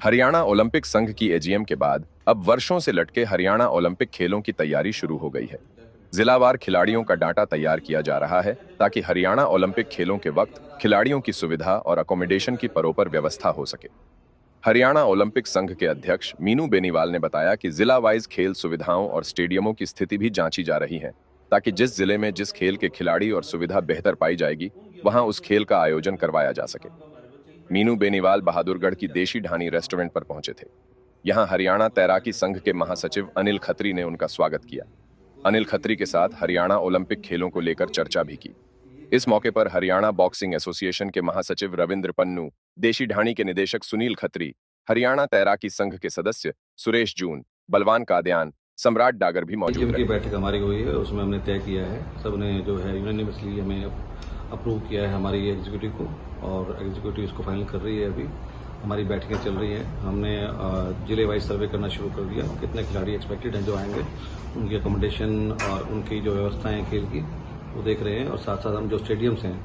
Haryana Olympic संघ की AGM के बाद अब वर्षों से लटके हरियाणा ओलंपिक खेलों की तैयारी शुरू हो गई है। जिलावार खिलाड़ियों का डाटा तैयार किया जा रहा है ताकि हरियाणा ओलंपिक खेलों के वक्त खिलाड़ियों की सुविधा और अकोमोडेशन की प्रॉपर व्यवस्था हो सके। हरियाणा ओलंपिक संघ के अध्यक्ष मीनू बेनीवाल ने बताया कि जिला वाइज खेल सुविधाओं और स्टेडियमों की स्थिति भी जांची जा रही है ताकि जिस जिले में जिस खेल के खिलाड़ी और सुविधा बेहतर पाई जाएगी वहां उस खेल का आयोजन करवाया जा सके। मीनू बेनीवाल बहादुरगढ़ की देशी ढाणी रेस्टोरेंट पर पहुंचे थे। यहां हरियाणा तैराकी संघ के महासचिव अनिल खत्री ने उनका स्वागत किया। अनिल खत्री के साथ हरियाणा ओलंपिक खेलों को लेकर चर्चा भी की। इस मौके पर हरियाणा बॉक्सिंग एसोसिएशन के महासचिव रविंद्र पन्नू, देशी ढाणी के निदेशक सुनील खत्री, हरियाणा तैराकी संघ के सदस्य सुरेश जून, बलवान कादयान, सम्राट डागर भी मौजूद रहे। बैठक हमारी हुई है, उसमें हमने तय किया है, सबने जो है यूनानिमसली हमें अप्रूव किया है हमारी एग्जीक्यूटिव को, और एग्जीक्यूटिव इसको फाइनल कर रही है। अभी हमारी बैठकें चल रही हैं। हमने जिले वाइज सर्वे करना शुरू कर दिया, कितने खिलाड़ी एक्सपेक्टेड हैं जो आएंगे, उनकी अकोमोडेशन और उनकी जो व्यवस्थाएं हैं खेल की वो देख रहे हैं। और साथ साथ हम जो स्टेडियम्स हैं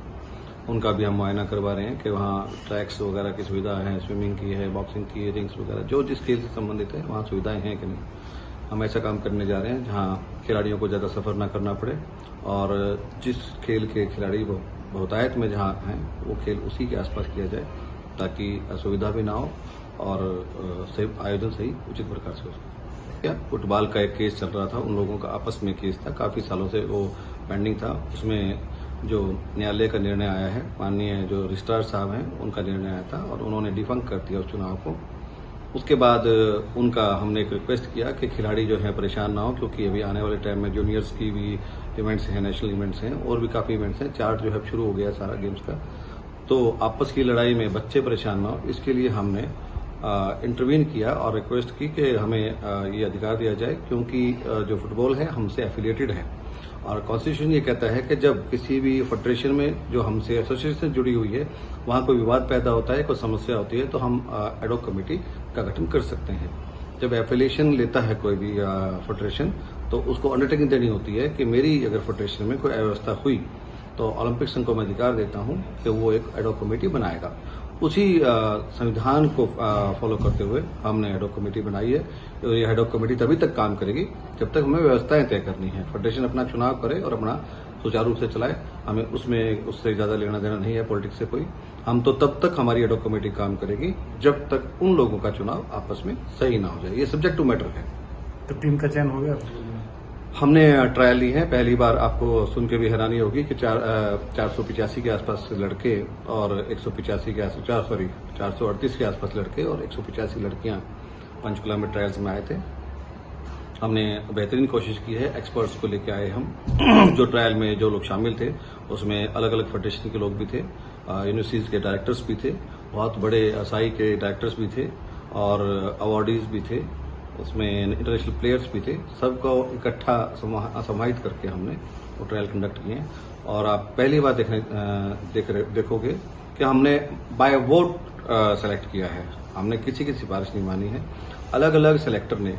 उनका भी हम मुआयना करवा रहे हैं कि वहाँ ट्रैक्स वगैरह की सुविधा है, स्विमिंग की है, बॉक्सिंग की, रिंग्स वगैरह जो जिस खेल से संबंधित है वहाँ सुविधाएं हैं कि नहीं। हम ऐसा काम करने जा रहे हैं जहाँ खिलाड़ियों को ज़्यादा सफर ना करना पड़े और जिस खेल के खिलाड़ी बहुतायत में जहाँ हैं वो खेल उसी के आसपास किया जाए ताकि असुविधा भी ना हो और आयोजन सही उचित प्रकार से हो सके। फुटबॉल का एक केस चल रहा था, उन लोगों का आपस में केस था, काफ़ी सालों से वो पेंडिंग था। उसमें जो न्यायालय का निर्णय आया है, माननीय जो रजिस्ट्रार साहब हैं उनका निर्णय आया था और उन्होंने डिफंक कर दिया उस चुनाव को। उसके बाद उनका हमने एक रिक्वेस्ट किया कि खिलाड़ी जो है परेशान ना हो, क्योंकि अभी आने वाले टाइम में जूनियर्स की भी इवेंट्स हैं, नेशनल इवेंट्स हैं और भी काफ़ी इवेंट्स हैं। चार्ट जो है शुरू हो गया सारा गेम्स का, तो आपस की लड़ाई में बच्चे परेशान ना हो, इसके लिए हमने इंटरवीन किया और रिक्वेस्ट की कि हमें ये अधिकार दिया जाए, क्योंकि जो फुटबॉल है हमसे एफिलिएटेड है और कॉन्स्टिट्यूशन ये कहता है कि जब किसी भी फेडरेशन में जो हमसे एसोसिएशन जुड़ी हुई है वहाँ कोई विवाद पैदा होता है, कोई समस्या होती है, तो हम एडॉक कमेटी का गठन कर सकते हैं। जब एफिलिएशन लेता है कोई भी फेडरेशन तो उसको अंडरटेकिंग देनी होती है कि मेरी अगर फेडरेशन में कोई अव्यवस्था हुई तो ओलंपिक संघ को मैं अधिकार देता हूं कि वो एक एडॉक कमेटी बनाएगा। उसी संविधान को फॉलो करते हुए हमने एडॉक कमेटी बनाई है। तो ये एडॉक कमेटी तभी तक काम करेगी जब तक हमें व्यवस्थाएं तय करनी है। फेडरेशन अपना चुनाव करे और अपना सुचारू रूप से चलाए, हमें उससे ज्यादा लेना देना नहीं है पॉलिटिक्स से कोई। हम तो तब तक हमारी एडॉक कमेटी काम करेगी जब तक उन लोगों का चुनाव आपस में सही ना हो जाए। ये सब्जेक्ट टू मैटर है। तो टीम का चयन हो गया? हमने ट्रायल ली है। पहली बार आपको सुन के भी हैरानी होगी कि 485 के आसपास लड़के और 185 के आसपास 438 के आसपास लड़के और 185 लड़कियां पंचकुला में ट्रायल्स में आए थे। हमने बेहतरीन कोशिश की है, एक्सपर्ट्स को लेके आए हम। जो ट्रायल में जो लोग शामिल थे उसमें अलग अलग फेडरेशन के लोग भी थे, यूनिवर्सिटीज के डायरेक्टर्स भी थे, बहुत बड़े असाई के डायरेक्टर्स भी थे और अवार्डीज भी थे, उसमें इंटरनेशनल प्लेयर्स भी थे। सबको इकट्ठा समाहित करके हमने वो ट्रायल कंडक्ट किए हैं। और आप पहली बार देखोगे कि हमने बाय वोट सेलेक्ट किया है। हमने किसी की सिफारिश नहीं मानी है। अलग अलग सेलेक्टर ने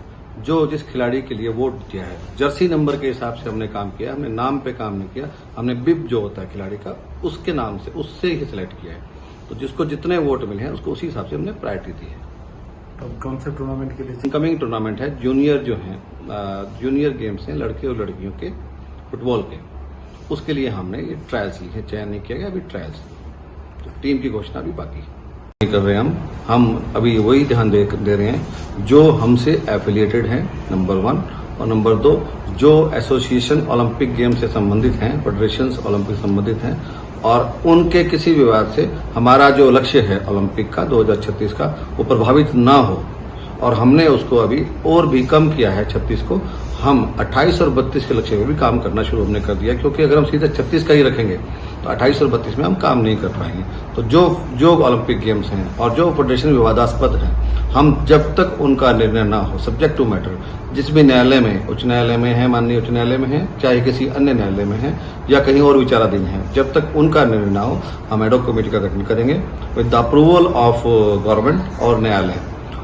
जो जिस खिलाड़ी के लिए वोट दिया है, जर्सी नंबर के हिसाब से हमने काम किया। हमने नाम पे काम नहीं किया, हमने बिब जो होता है खिलाड़ी का उसके नाम से, उससे ही सिलेक्ट किया है। तो जिसको जितने वोट मिले हैं उसको उसी हिसाब से हमने प्रायोरिटी दी है। तो कौन से टूर्नामेंट के लिए? इनकमिंग टूर्नामेंट है जूनियर, जो है जूनियर गेम्स हैं लड़के और लड़कियों के फुटबॉल के, उसके लिए हमने ये ट्रायल्स ली है। चयन नहीं किया गया, अभी ट्रायल्स। तो टीम की घोषणा भी बाकी नहीं कर रहे हैं। हम अभी वही ध्यान दे रहे हैं जो हमसे एफिलिएटेड हैं, नंबर 1, और नंबर 2 जो एसोसिएशन ओलंपिक गेम से संबंधित हैं, फेडरेशन ओलंपिक संबंधित हैं और उनके किसी विवाद से हमारा जो लक्ष्य है ओलंपिक का 2036 का वो प्रभावित ना हो। और हमने उसको अभी और भी कम किया है 36 को। हम 28 और 32 के लक्ष्य में भी काम करना शुरू हमने कर दिया, क्योंकि अगर हम सीधे 36 का ही रखेंगे तो 28 और 32 में हम काम नहीं कर पाएंगे। तो जो ओलंपिक गेम्स हैं और जो फेडरेशन विवादास्पद हैं, हम जब तक उनका निर्णय ना हो, सब्जेक्ट टू मैटर, जिस भी न्यायालय में, उच्च न्यायालय में है, माननीय उच्च न्यायालय में है, चाहे किसी अन्य न्यायालय में है या कहीं और विचाराधीन है, जब तक उनका निर्णय ना हो हम एडॉक कमेटी का गठन करेंगे with the approval of government और न्यायालय।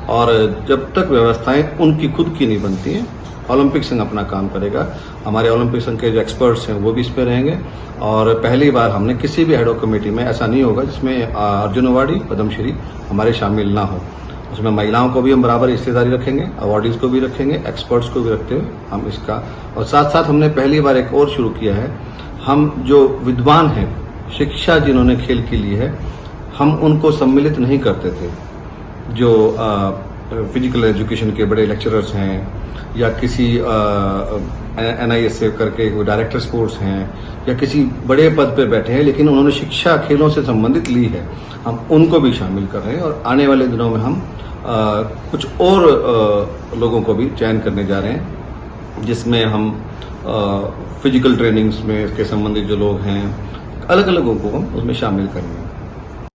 और जब तक व्यवस्थाएं उनकी खुद की नहीं बनती हैं, ओलंपिक संघ अपना काम करेगा। हमारे ओलंपिक संघ के जो एक्सपर्ट्स हैं वो भी इस पे रहेंगे। और पहली बार हमने किसी भी एडॉक कमेटी में ऐसा नहीं होगा जिसमें अर्जुन अवार्डी, पद्मश्री हमारे शामिल ना हो। उसमें महिलाओं को भी हम बराबर हिस्सेदारी रखेंगे, अवार्डीज को भी रखेंगे, एक्सपर्ट्स को भी रखते हुए हम इसका, और साथ साथ हमने पहली बार एक और शुरू किया है, हम जो विद्वान हैं, शिक्षा जिन्होंने खेल की ली है, हम उनको सम्मिलित नहीं करते थे। जो फिजिकल एजुकेशन के बड़े लेक्चरर्स हैं या किसी NIS से करके वो डायरेक्टर स्पोर्ट्स हैं या किसी बड़े पद पर बैठे हैं, लेकिन उन्होंने शिक्षा खेलों से संबंधित ली है, हम उनको भी शामिल कर रहे हैं। और आने वाले दिनों में हम कुछ और लोगों को भी चयन करने जा रहे हैं, जिसमें हम फिजिकल ट्रेनिंग्स में के संबंधित जो लोग हैं, अलग अलग लोगों को हम उसमें शामिल करेंगे।